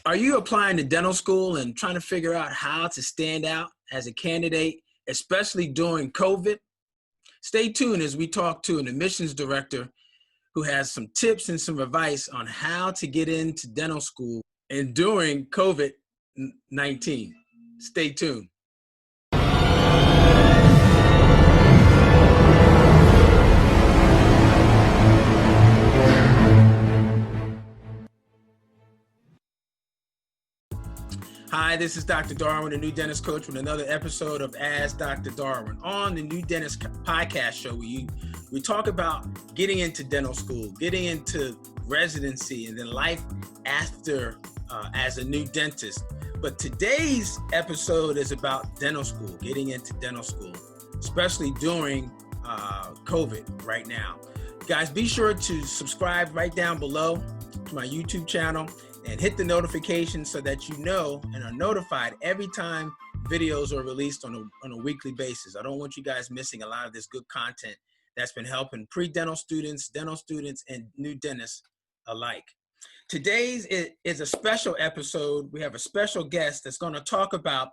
Are you applying to dental school and trying to figure out how to stand out as a candidate, especially during COVID? Stay tuned as we talk to an admissions director who has some tips and some advice on how to get into dental school and during COVID-19. Stay tuned. Hi, this is Dr. Darwin, the new dentist coach, with another episode of Ask Dr. Darwin. On the New Dentist podcast show, we talk about getting into dental school, getting into residency, and then life after as a new dentist. But today's episode is about dental school, getting into dental school, especially during COVID right now. Guys, be sure to subscribe right down below to my YouTube channel and hit the notification so that you know and are notified every time videos are released on a weekly basis. I don't want you guys missing a lot of this good content that's been helping pre-dental students, dental students, and new dentists alike. Today's is a special episode. We have a special guest that's going to talk about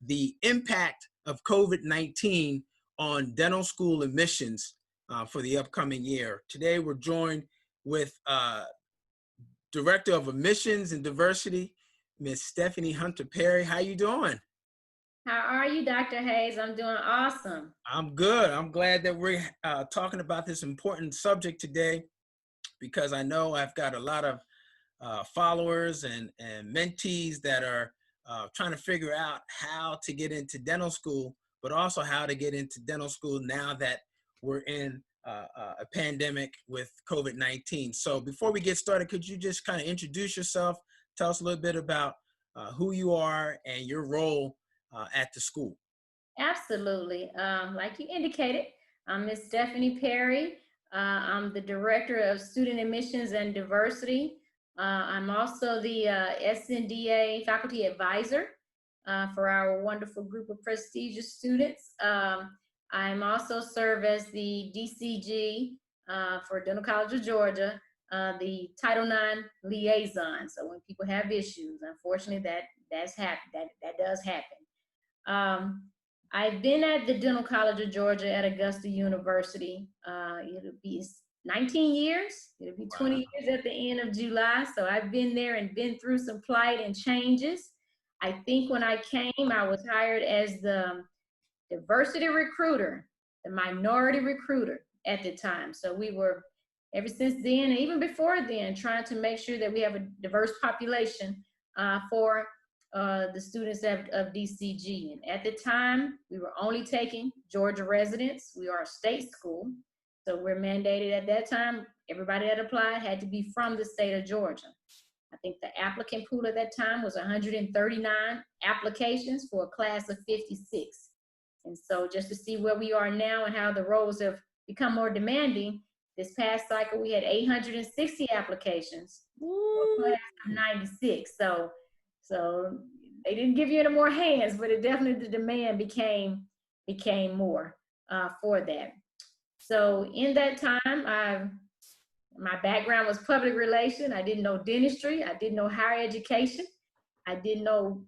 the impact of COVID-19 on dental school admissions for the upcoming year. Today we're joined with Director of Admissions and Diversity, Ms. Stephanie Hunter Perry. How you doing? How are you, Dr. Hayes? I'm doing awesome. I'm good. I'm glad that we're talking about this important subject today, because I know I've got a lot of followers and mentees that are trying to figure out how to get into dental school, but also how to get into dental school now that we're in a pandemic with COVID-19. So before we get started, could you just kind of introduce yourself, tell us a little bit about who you are and your role at the school? Absolutely. Like you indicated, I'm Ms. Stephanie Perry. I'm the Director of Student Admissions and Diversity. I'm also the SNDA Faculty Advisor for our wonderful group of prestigious students. I'm also serve as the DCG for Dental College of Georgia, the Title IX liaison. So when people have issues, unfortunately, that does happen. I've been at the Dental College of Georgia at Augusta University. It'll be 19 years. It'll be 20 years at the end of July. So I've been there and been through some plight and changes. I think when I came, I was hired as the diversity recruiter, the minority recruiter at the time. So we were, ever since then, and even before then, trying to make sure that we have a diverse population for the students of DCG. And at the time, we were only taking Georgia residents. We are a state school, so we're mandated at that time. Everybody that applied had to be from the state of Georgia. I think the applicant pool at that time was 139 applications for a class of 56. And so just to see where we are now and how the roles have become more demanding, this past cycle we had 860 applications for a class of 96. So they didn't give you any more hands, but it definitely, the demand became more for that. So in that time, my background was public relations. I didn't know dentistry. I didn't know higher education. I didn't know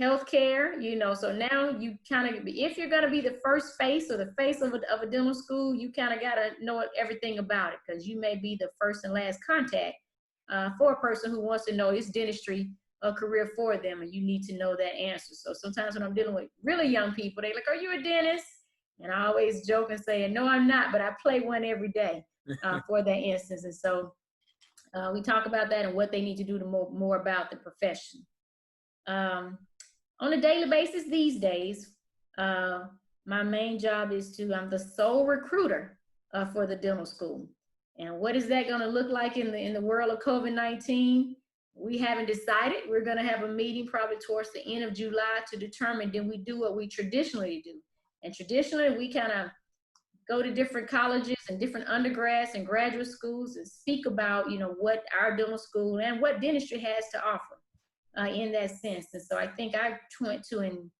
healthcare, so now you kind of, if you're going to be the first face or the face of a dental school, you kind of got to know everything about it, because you may be the first and last contact for a person who wants to know, is dentistry a career for them, and you need to know that answer. So sometimes when I'm dealing with really young people, they're like, are you a dentist? And I always joke and say, no, I'm not, but I play one every day for that instance. And so we talk about that and what they need to do to more about the profession. On a daily basis these days, my main job is I'm the sole recruiter for the dental school. And what is that going to look like in the world of COVID-19? We haven't decided. We're going to have a meeting probably towards the end of July to determine, then we do what we traditionally do. And traditionally, we kind of go to different colleges and different undergrads and graduate schools and speak about, what our dental school and what dentistry has to offer. In that sense. And so I think I went to, in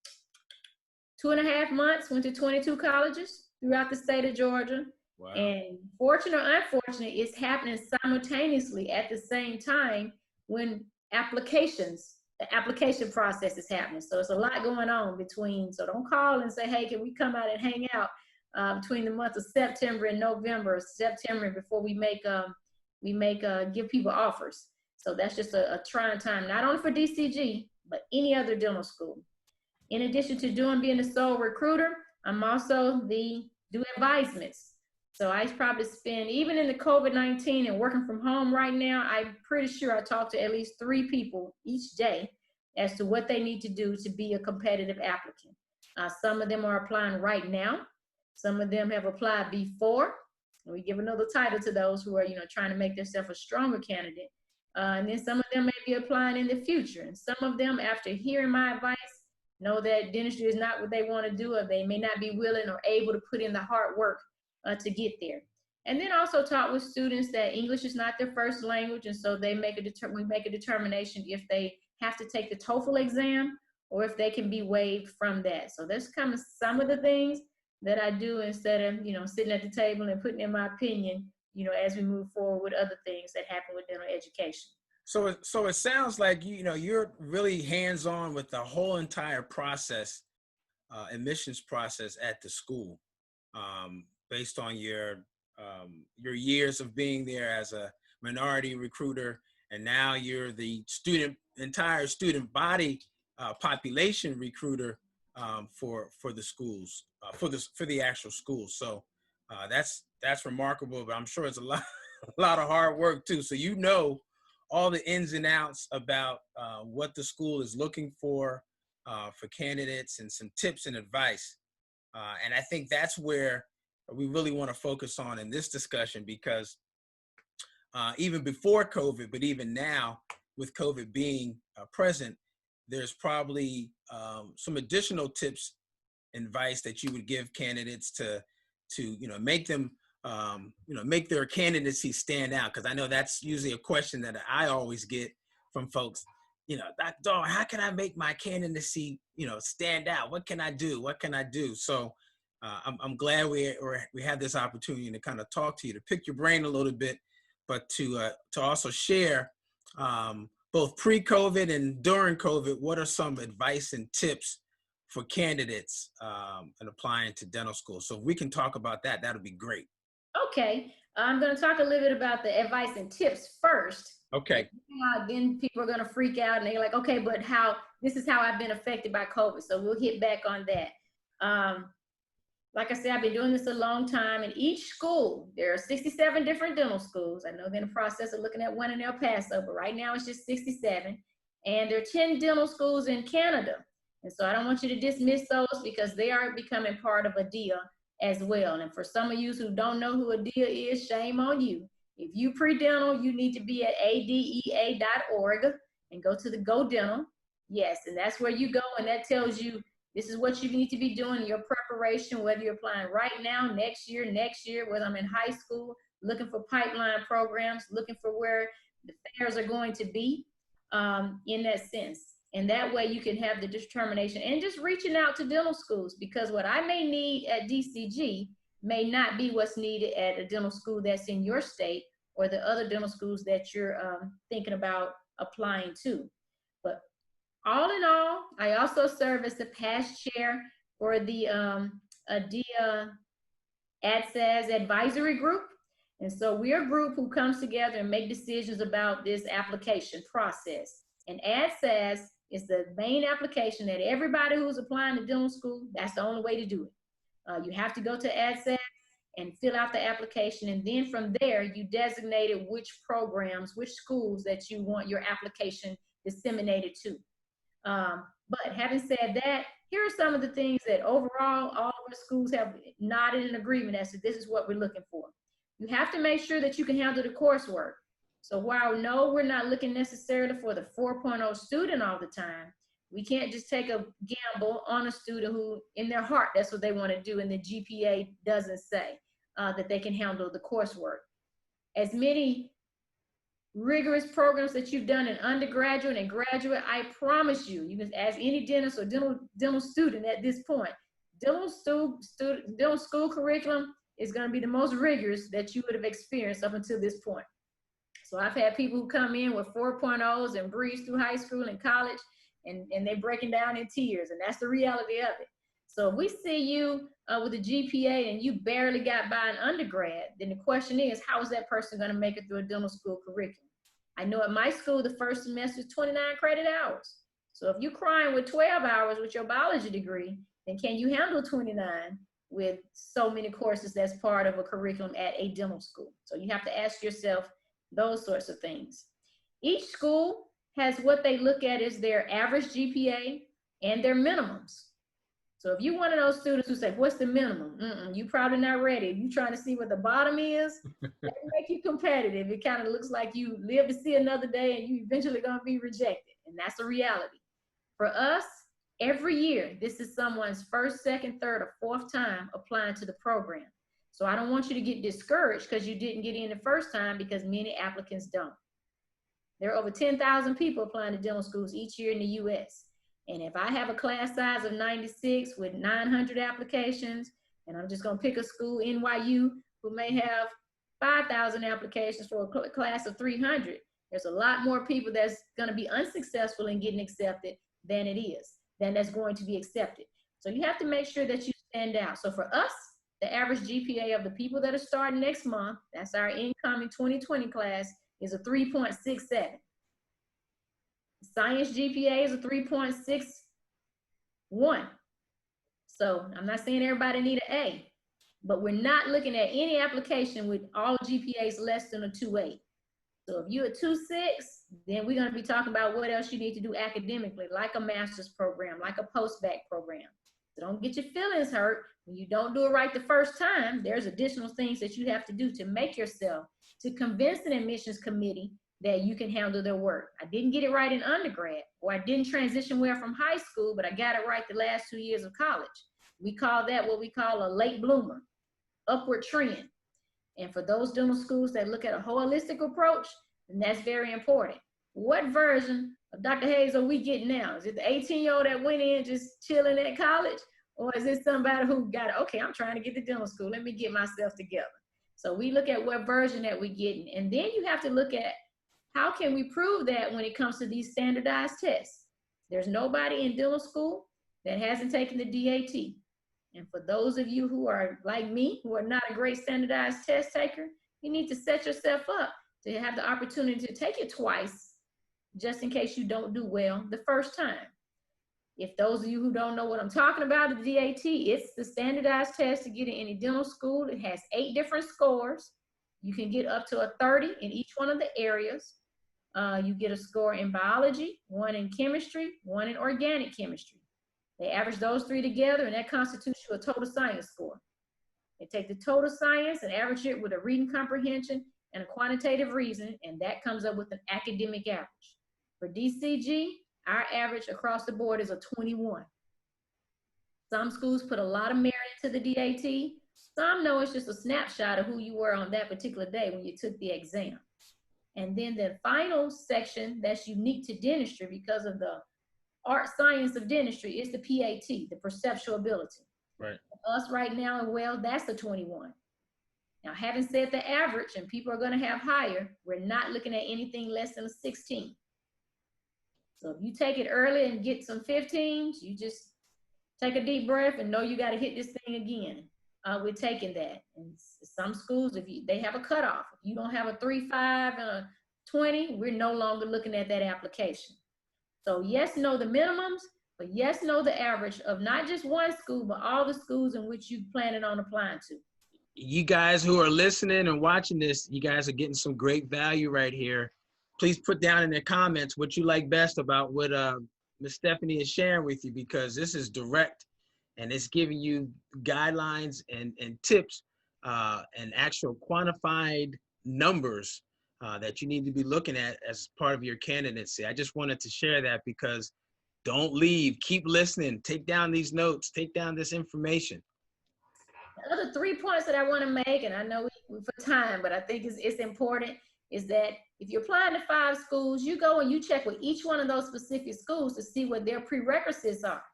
2.5 months, went to 22 colleges throughout the state of Georgia. Wow. And fortunate or unfortunate, it's happening simultaneously at the same time when applications, the application process is happening. So it's a lot going on between, so don't call and say, hey, can we come out and hang out between the months of September and November, September before we give people offers. So that's just a trying time, not only for DCG, but any other dental school. In addition to being the sole recruiter, I'm also do advisements. So I probably spend, even in the COVID-19 and working from home right now, I'm pretty sure I talk to at least 3 people each day as to what they need to do to be a competitive applicant. Some of them are applying right now. Some of them have applied before. And we give another title to those who are, trying to make themselves a stronger candidate. And then some of them may be applying in the future. And some of them, after hearing my advice, know that dentistry is not what they want to do, or they may not be willing or able to put in the hard work to get there. And then also talk with students that English is not their first language, and so we make a determination if they have to take the TOEFL exam or if they can be waived from that. So that's kind of some of the things that I do instead of sitting at the table and putting in my opinion as we move forward with other things that happen with dental education. So it sounds like you're really hands-on with the whole entire process, admissions process at the school. Based on your years of being there as a minority recruiter, and now you're the entire student body population recruiter for the schools, for the actual schools. So that's remarkable, but I'm sure it's a lot of hard work too. So all the ins and outs about what the school is looking for candidates, and some tips and advice. And I think that's where we really want to focus on in this discussion, because even before COVID, but even now with COVID being present, there's probably some additional tips and advice that you would give candidates to make them make their candidacy stand out. Because I know that's usually a question that I always get from folks. Dr. Darwin, how can I make my candidacy stand out? What can I do? What can I do? So I'm glad we have this opportunity to kind of talk to you, to pick your brain a little bit, but to also share both pre-COVID and during COVID, what are some advice and tips for candidates and applying to dental school? So if we can talk about that, that'll be great. Okay, I'm going to talk a little bit about the advice and tips first. Okay. Then people are going to freak out and they're like, okay, but this is how I've been affected by COVID. So we'll hit back on that. Like I said, I've been doing this a long time. In each school, there are 67 different dental schools. I know they're in the process of looking at one in El Paso, but right now it's just 67. And there are 10 dental schools in Canada. And so I don't want you to dismiss those, because they are becoming part of ADEA as well. And for some of you who don't know who ADEA is, shame on you. If you pre-dental, you need to be at adea.org and go to the Go Dental. Yes, and that's where you go, and that tells you this is what you need to be doing in your preparation, whether you're applying right now, next year, whether I'm in high school, looking for pipeline programs, looking for where the fairs are going to be in that sense. And that way you can have the determination, and just reaching out to dental schools, because what I may need at DCG may not be what's needed at a dental school that's in your state or the other dental schools that you're thinking about applying to. But all in all, I also serve as the past chair for the ADEA ADSAS advisory group. And so we're a group who comes together and make decisions about this application process. And ADSAS is the main application that everybody who's applying to dental school, that's the only way to do it. You have to go to ADSAS and fill out the application. And then from there, you designated which programs, which schools that you want your application disseminated to. But having said that, here are some of the things that overall all of our schools have nodded in agreement as to this is what we're looking for. You have to make sure that you can handle the coursework. So while no, we're not looking necessarily for the 4.0 student all the time, we can't just take a gamble on a student who in their heart, that's what they want to do, and the GPA doesn't say that they can handle the coursework. As many rigorous programs that you've done in undergraduate and graduate, I promise you, you can ask any dentist or dental student at this point, dental school curriculum is going to be the most rigorous that you would have experienced up until this point. So I've had people who come in with 4.0s and breeze through high school and college, and they're breaking down in tears, and that's the reality of it. So if we see you with a GPA and you barely got by an undergrad, then the question is, how is that person going to make it through a dental school curriculum? I know at my school, the first semester is 29 credit hours. So if you're crying with 12 hours with your biology degree, then can you handle 29 with so many courses that's part of a curriculum at a dental school? So you have to ask yourself those sorts of things. Each school has what they look at as their average GPA and their minimums. So if you're one of those students who say, what's the minimum? You probably not ready. If you're trying to see what the bottom is, that will make you competitive. It kind of looks like you live to see another day and you eventually going to be rejected. And that's a reality. For us, every year, this is someone's first, second, third, or fourth time applying to the program. So I don't want you to get discouraged because you didn't get in the first time, because many applicants don't. There are over 10,000 people applying to dental schools each year in the US. And if I have a class size of 96 with 900 applications, and I'm just going to pick a school, NYU, who may have 5,000 applications for a class of 300, there's a lot more people that's going to be unsuccessful in getting accepted than that's going to be accepted. So you have to make sure that you stand out. So for us, the average GPA of the people that are starting next month, that's our incoming 2020 class, is a 3.67. Science GPA is a 3.61. So I'm not saying everybody need an A, but we're not looking at any application with all GPAs less than a 2.8. So if you're a 2.6, then we're going to be talking about what else you need to do academically, like a master's program, like a post-bac program. So don't get your feelings hurt when you don't do it right the first time. There's additional things that you have to do to make yourself, to convince an admissions committee that you can handle their work. I didn't get it right in undergrad, or I didn't transition well from high school, but I got it right the last 2 years of college. We call that what we call a late bloomer, upward trend. And for those dental schools that look at a holistic approach, then that's very important. What version of Dr. Hayes are we getting now? Is it the 18-year-old that went in just chilling at college? Or is it somebody who got, okay, I'm trying to get to dental school, let me get myself together. So we look at what version that we're getting. And then you have to look at, how can we prove that when it comes to these standardized tests? There's nobody in dental school that hasn't taken the DAT. And for those of you who are like me, who are not a great standardized test taker, you need to set yourself up to have the opportunity to take it twice, just in case you don't do well the first time. If those of you who don't know what I'm talking about, the DAT, it's the standardized test to get in any dental school. It has 8 different scores. You can get up to a 30 in each one of the areas. You get a score in biology, 1 in chemistry, 1 in organic chemistry. They average those 3 together, and that constitutes you a total science score. They take the total science and average it with a reading comprehension and a quantitative reasoning, and that comes up with an academic average. For DCG, our average across the board is a 21. Some schools put a lot of merit into the DAT. Some know it's just a snapshot of who you were on that particular day when you took the exam. And then the final section that's unique to dentistry because of the art science of dentistry is the PAT, the perceptual ability. Right. For us right now in Wales, that's a 21. Now, having said the average, and people are going to have higher, we're not looking at anything less than a 16. So if you take it early and get some 15s, you just take a deep breath and know you got to hit this thing again. We're taking that. And some schools, they have a cutoff. If you don't have a 3.5 and a 20, we're no longer looking at that application. So yes, know the minimums, but yes, know the average of not just one school, but all the schools in which you planning on applying to. You guys who are listening and watching this, you guys are getting some great value right here. Please put down in the comments what you like best about what Ms. Stephanie is sharing with you, because this is direct and it's giving you guidelines and tips and actual quantified numbers that you need to be looking at as part of your candidacy. I just wanted to share that because don't leave, keep listening, take down these notes, take down this information. The other 3 points that I want to make, and I know we for time, but I think it's important, is that if you're applying to 5 schools, you go and you check with each one of those specific schools to see what their prerequisites are.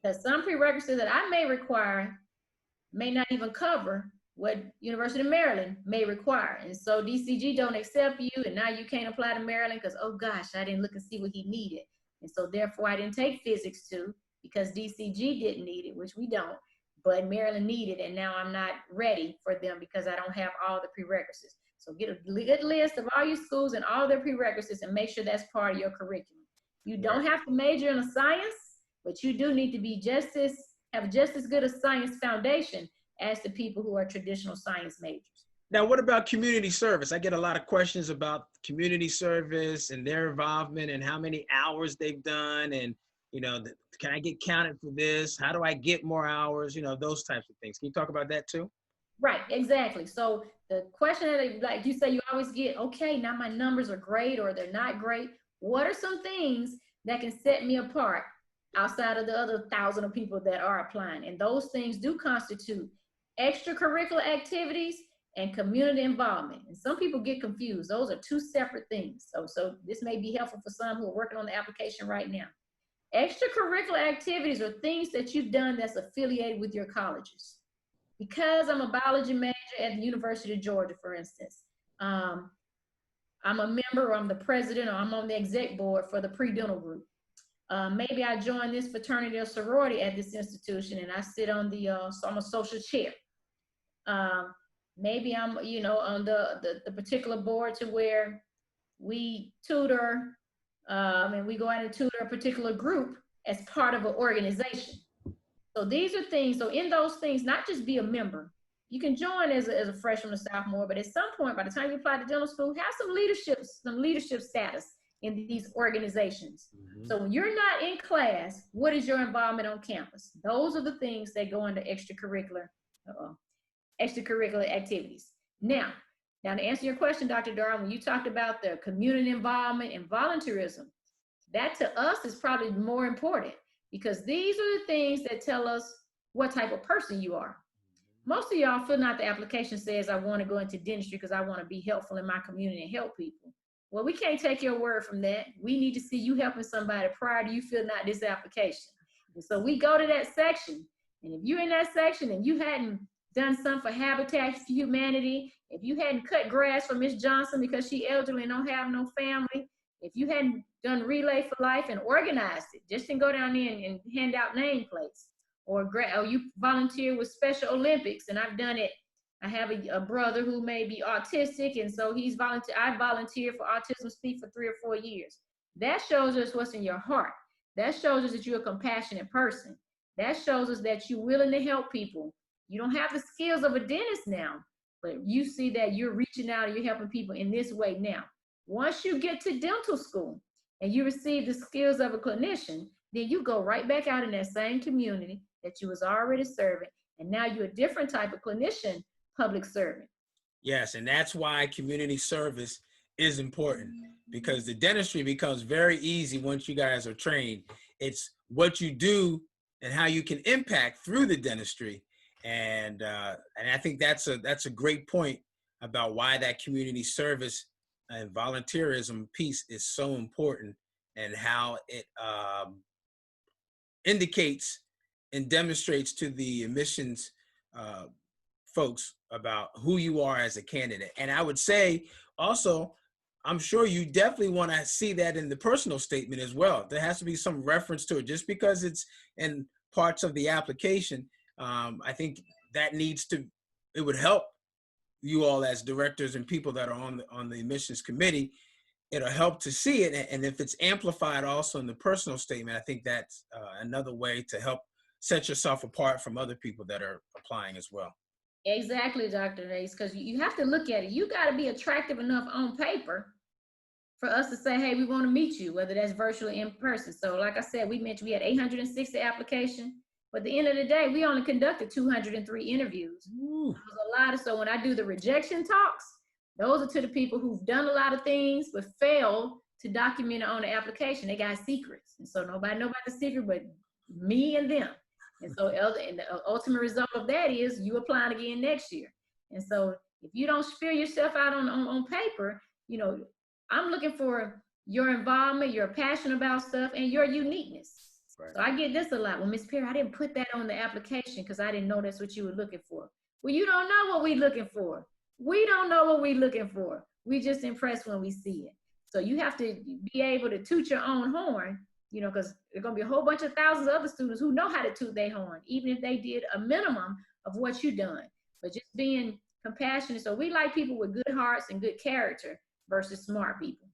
Because some prerequisites that I may require may not even cover what University of Maryland may require. And so DCG don't accept you, and now you can't apply to Maryland because, oh gosh, I didn't look and see what he needed. And so therefore I didn't take physics 2 because DCG didn't need it, which we don't, but Maryland needed, and now I'm not ready for them because I don't have all the prerequisites. So get a good list of all your schools and all their prerequisites and make sure that's part of your curriculum. You don't have to major in a science, but you do need to be have just as good a science foundation as the people who are traditional science majors. Now, what about community service? I get a lot of questions about community service and their involvement and how many hours they've done. And, you know, can I get counted for this? How do I get more hours? You know, those types of things. Can you talk about that too? Right, exactly. So the question that, like you say, you always get, okay, now my numbers are great or they're not great. What are some things that can set me apart outside of the other 1,000 of people that are applying? And those things do constitute extracurricular activities and community involvement. And some people get confused. Those are two separate things. So this may be helpful for some who are working on the application right now. Extracurricular activities are things that you've done that's affiliated with your colleges. Because I'm a biology major at the University of Georgia, for instance, I'm a member, or I'm the president, or I'm on the exec board for the predental group. Maybe I joined this fraternity or sorority at this institution and I sit on the, so I'm a social chair. Maybe I'm, you know, on the particular board to where we tutor and we go out and tutor a particular group as part of an organization. So these are things, so in those things, not just be a member. You can join as a freshman or sophomore, but at some point, by the time you apply to dental school, have some leadership status in these organizations. Mm-hmm. So when you're not in class, what is your involvement on campus? Those are the things that go into extracurricular activities. Now to answer your question, Dr. Darwin, when you talked about the community involvement and volunteerism, that to us is probably more important because these are the things that tell us what type of person you are. Most of y'all filling out the application says, I want to go into dentistry because I want to be helpful in my community and help people. Well, we can't take your word from that. We need to see you helping somebody prior to you filling out this application. And so we go to that section, and if you're in that section and you hadn't done something for Habitat for Humanity, if you hadn't cut grass for Miss Johnson because she elderly and don't have no family, if you hadn't done Relay for Life and organized it, just didn't go down there and hand out nameplates, or you volunteer with Special Olympics, and I've done it. I have a brother who may be autistic, and so I volunteered for Autism Speak for 3 or 4 years. That shows us what's in your heart. That shows us that you're a compassionate person. That shows us that you're willing to help people. You don't have the skills of a dentist now, but you see that you're reaching out and you're helping people in this way now. Once you get to dental school and you receive the skills of a clinician, then you go right back out in that same community that you was already serving, and now you're a different type of clinician, public servant. Yes, and that's why community service is important, because the dentistry becomes very easy once you guys are trained. It's what you do and how you can impact through the dentistry. And I think that's a great point about why that community service and volunteerism piece is so important, and how it indicates and demonstrates to the admissions folks about who you are as a candidate. And I would say also, I'm sure you definitely want to see that in the personal statement as well. There has to be some reference to it. Just because it's in parts of the application, I think that it would help you all as directors and people that are on the admissions committee. It'll help to see it. And if it's amplified also in the personal statement, I think that's another way to help set yourself apart from other people that are applying as well. Exactly, Dr. Hayes, because you have to look at it. You got to be attractive enough on paper for us to say, hey, we want to meet you, whether that's virtually in person. So like I said, we mentioned we had 860 applications, but at the end of the day, we only conducted 203 interviews. Ooh. It was a lot. So when I do the rejection talks, those are to the people who've done a lot of things, but failed to document it on the application. They got secrets. And so nobody knows about the secret but me and them. And so and the ultimate result of that is you applying again next year. And so if you don't spill yourself out on paper, you know, I'm looking for your involvement, your passion about stuff, and your uniqueness. Right. So I get this a lot. Well, Ms. Perry, I didn't put that on the application because I didn't know that's what you were looking for. Well, you don't know what we're looking for. We don't know what we're looking for. We just impressed when we see it. So you have to be able to toot your own horn, you know, because there's going to be a whole bunch of thousands of other students who know how to toot their horn, even if they did a minimum of what you done. But just being compassionate. So we like people with good hearts and good character versus smart people.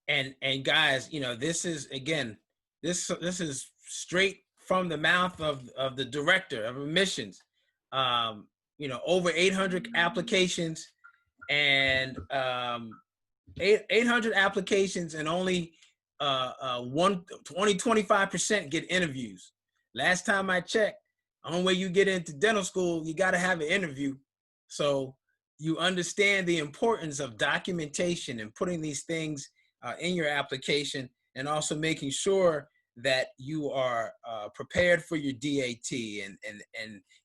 And guys, you know, this is, again, this is straight from the mouth of the director of admissions. You know, over 800 applications, and 800 applications, and only 25% get interviews. Last time I checked, the only way you get into dental school, you got to have an interview. So you understand the importance of documentation and putting these things in your application, and also making sure that you are prepared for your DAT, and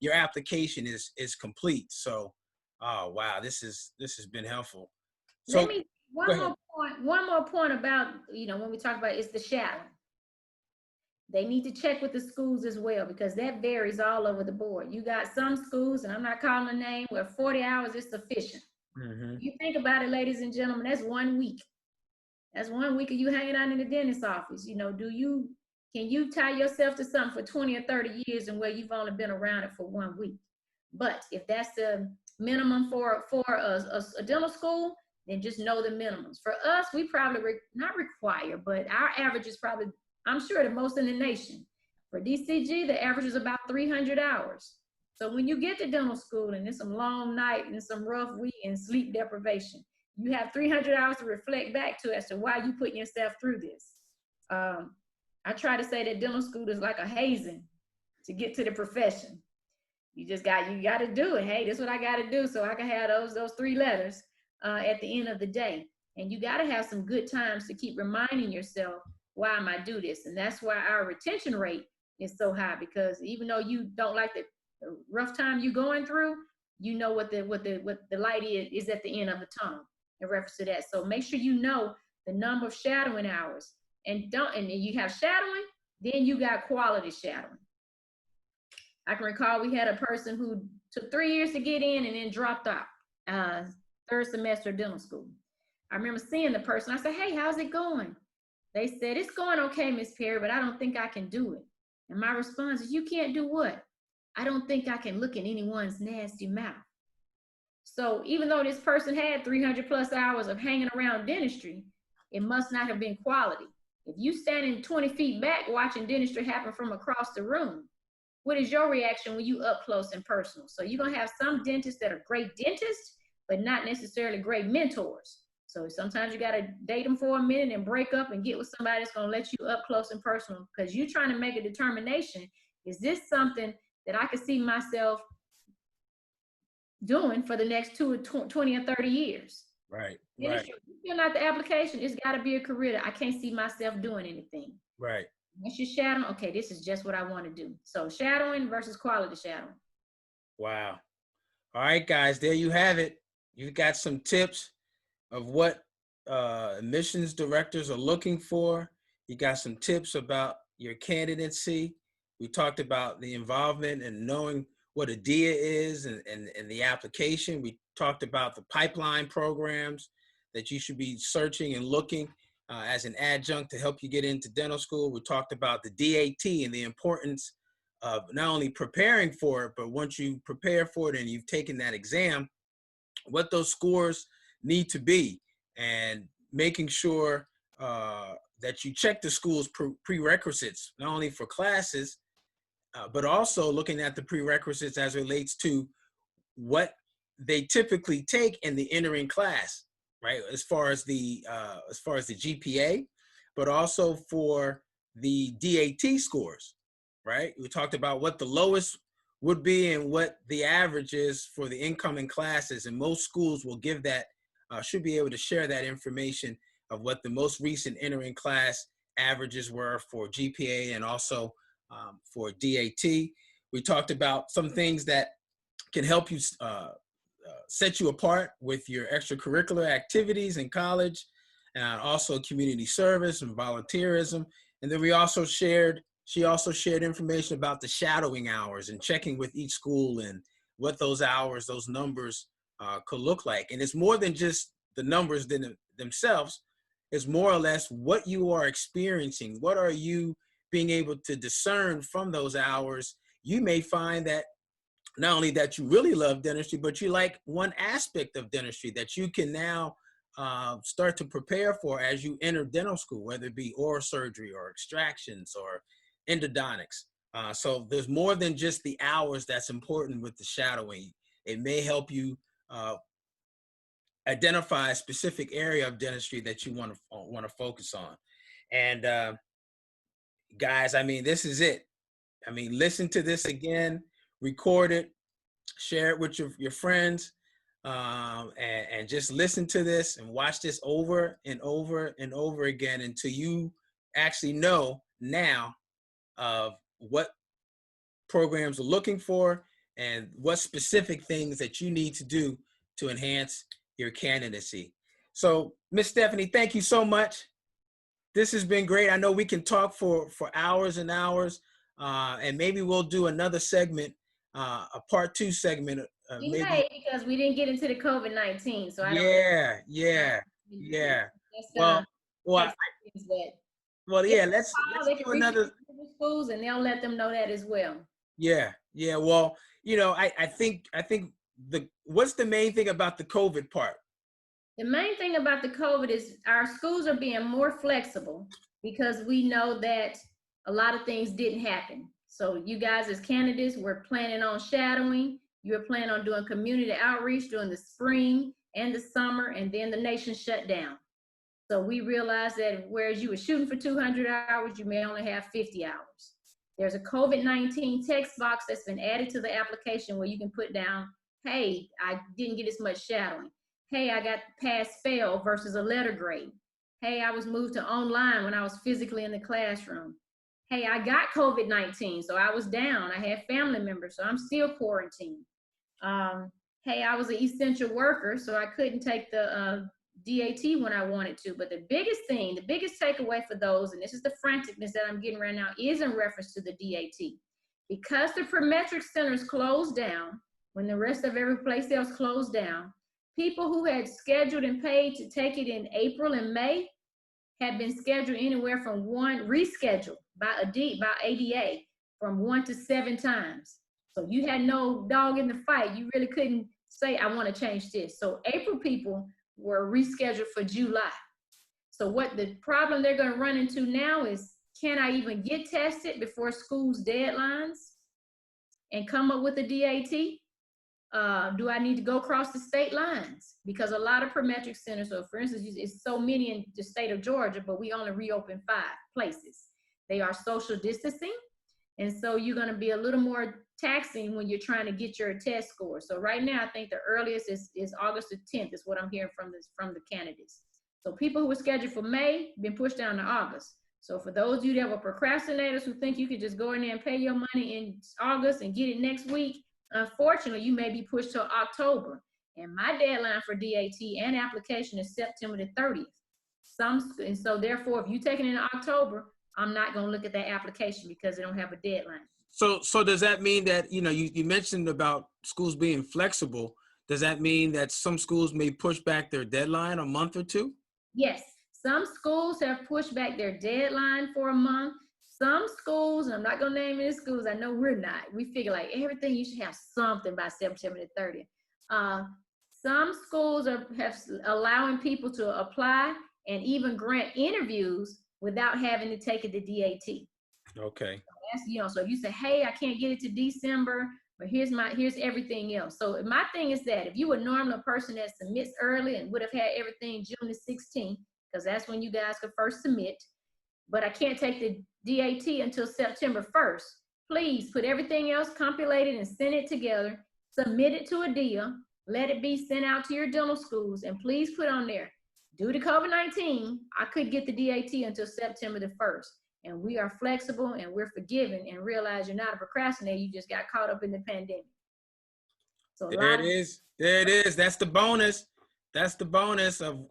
your application is complete. So, oh wow, this has been helpful. So let me one more point about, you know, when we talk about, it's the shadowing. They need to check with the schools as well, because that varies all over the board. You got some schools, and I'm not calling a name, where 40 hours is sufficient. Mm-hmm. You think about it, ladies and gentlemen, that's 1 week. That's 1 week of you hanging out in the dentist's office. You know, can you tie yourself to something for 20 or 30 years and where you've only been around it for 1 week? But if that's the minimum for a dental school, then just know the minimums. For us, we probably not require, but our average is probably, I'm sure, the most in the nation. For DCG, the average is about 300 hours. So when you get to dental school and it's some long night and some rough week and sleep deprivation, you have 300 hours to reflect back to as to why you putting yourself through this. I try to say that dental school is like a hazing to get to the profession. You got to do it. Hey, this is what I got to do so I can have those 3 letters at the end of the day. And you got to have some good times to keep reminding yourself, why am I do this? And that's why our retention rate is so high, because even though you don't like the rough time you're going through, you know what the light is at the end of the tunnel in reference to that. So make sure you know the number of shadowing hours, and you have shadowing, then you got quality shadowing. I can recall we had a person who took 3 years to get in and then dropped out 3rd semester of dental school. I remember seeing the person. I said, hey, how's it going? They said, it's going okay, Miss Perry, but I don't think I can do it. And my response is, you can't do what? I don't think I can look in anyone's nasty mouth. So even though this person had 300 plus hours of hanging around dentistry, it must not have been quality. If you standing 20 feet back watching dentistry happen from across the room, what is your reaction when you up close and personal? So you're gonna have some dentists that are great dentists, but not necessarily great mentors. So sometimes you gotta date them for a minute and break up and get with somebody that's gonna let you up close and personal, because you're trying to make a determination. Is this something that I could see myself doing for the next 20 or 30 years? Right. Right. Fill out the application. It's got to be a career that I can't see myself doing anything. Right. Once you're shadowing, okay, this is just what I want to do. So shadowing versus quality shadowing. Wow. All right, guys, there you have it. You've got some tips of what admissions directors are looking for. You got some tips about your candidacy. We talked about the involvement and knowing what a DIA is and the application. We talked about the pipeline programs that you should be searching and looking as an adjunct to help you get into dental school. We talked about the DAT and the importance of not only preparing for it, but once you prepare for it and you've taken that exam, what those scores need to be, and making sure that you check the school's prerequisites, not only for classes, but also looking at the prerequisites as it relates to what they typically take in the entering class, right? As far as the GPA, but also for the DAT scores, right? We talked about what the lowest would be and what the average is for the incoming classes, and most schools will give that, should be able to share that information of what the most recent entering class averages were for GPA and also for DAT. We talked about some things that can help you set you apart with your extracurricular activities in college, and also community service and volunteerism. And then she also shared information about the shadowing hours and checking with each school and what those hours, those numbers could look like. And it's more than just the numbers themselves. It's more or less what you are experiencing. What are you being able to discern from those hours? You may find that not only that you really love dentistry, but you like one aspect of dentistry that you can now start to prepare for as you enter dental school, whether it be oral surgery or extractions or endodontics. So there's more than just the hours that's important with the shadowing. It may help you identify a specific area of dentistry that you want to focus on. And guys, I mean, this is it. I mean, listen to this again, record it, share it with your friends, and just listen to this and watch this over and over and over again until you actually know now of what programs are looking for and what specific things that you need to do to enhance your candidacy. So, Miss Stephanie, thank you so much. This has been great. I know we can talk for hours and hours, and maybe we'll do another segment, a part 2 segment. We Maybe. may, because we didn't get into the COVID-19, so I don't. Yeah. Well, yeah. Let's do another. Schools, and they'll let them know that as well. Yeah. Well, I think what's the main thing about the COVID part? The main thing about the COVID is our schools are being more flexible because we know that a lot of things didn't happen. So you guys as candidates, we're planning on shadowing. You're planning on doing community outreach during the spring and the summer, and then the nation shut down. So we realized that whereas you were shooting for 200 hours, you may only have 50 hours. There's a COVID-19 text box that's been added to the application where you can put down, hey, I didn't get as much shadowing. Hey, I got pass-fail versus a letter grade. Hey, I was moved to online when I was physically in the classroom. Hey, I got COVID-19, so I was down. I had family members, so I'm still quarantined. Hey, I was an essential worker, so I couldn't take the DAT when I wanted to. But the biggest thing, the biggest takeaway for those, and this is the franticness that I'm getting right now, is in reference to the DAT. Because the prometric centers closed down, when the rest of every place else closed down, people who had scheduled and paid to take it in April and May had been scheduled anywhere from rescheduled by ADA from 1 to 7 times. So you had no dog in the fight. You really couldn't say, I want to change this. So April people were rescheduled for July. So what the problem they're going to run into now is, can I even get tested before school's deadlines and come up with a DAT? Do I need to go across the state lines? Because a lot of prometric centers, so for instance, it's so many in the state of Georgia, but we only reopened 5 places. They are social distancing. And so you're going to be a little more taxing when you're trying to get your test score. So right now, I think the earliest is August the 10th is what I'm hearing from the candidates. So people who were scheduled for May been pushed down to August. So for those of you that were procrastinators who think you could just go in there and pay your money in August and get it next week, unfortunately, you may be pushed till October. And my deadline for DAT and application is September the 30th. And so therefore, if you take it in October, I'm not going to look at that application because they don't have a deadline. So does that mean that, you mentioned about schools being flexible. Does that mean that some schools may push back their deadline a month or 2? Yes. Some schools have pushed back their deadline for a month. Some schools, and I'm not going to name any schools, I know we're not. We figure like everything, you should have something by September the 30th. Some schools have allowing people to apply and even grant interviews without having to take it to DAT. Okay. So if you say, hey, I can't get it to December, but here's everything else. So my thing is that if you were normally a person that submits early and would have had everything June the 16th, because that's when you guys could first submit, but I can't take the DAT until September 1st. Please put everything else compilated and send it together, submit it to a DIA, let it be sent out to your dental schools, and please put on there, due to COVID-19, I couldn't get the DAT until September the 1st. And we are flexible and we're forgiving, and realize you're not a procrastinator, you just got caught up in the pandemic. So there it is. That's the bonus. That's the bonus of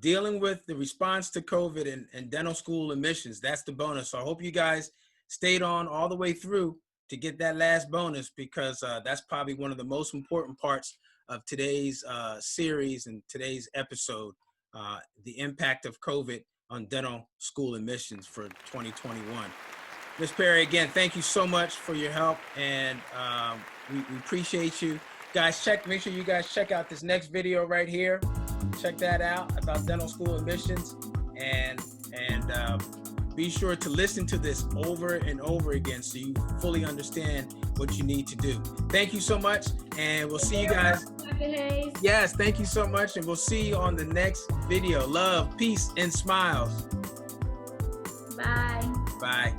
dealing with the response to COVID and dental school admissions. That's the bonus. So I hope you guys stayed on all the way through. to get that last bonus, because that's probably one of the most important parts of today's series and today's episode, the impact of COVID on dental school admissions for 2021. Ms. Perry, again, thank you so much for your help, and we appreciate you. Guys, make sure you guys check out this next video right here. Check that out about dental school admissions, and be sure to listen to this over and over again so you fully understand what you need to do. Thank you so much, and we'll see you guys. Yes, thank you so much, and we'll see you on the next video. Love, peace, and smiles. Bye. Bye.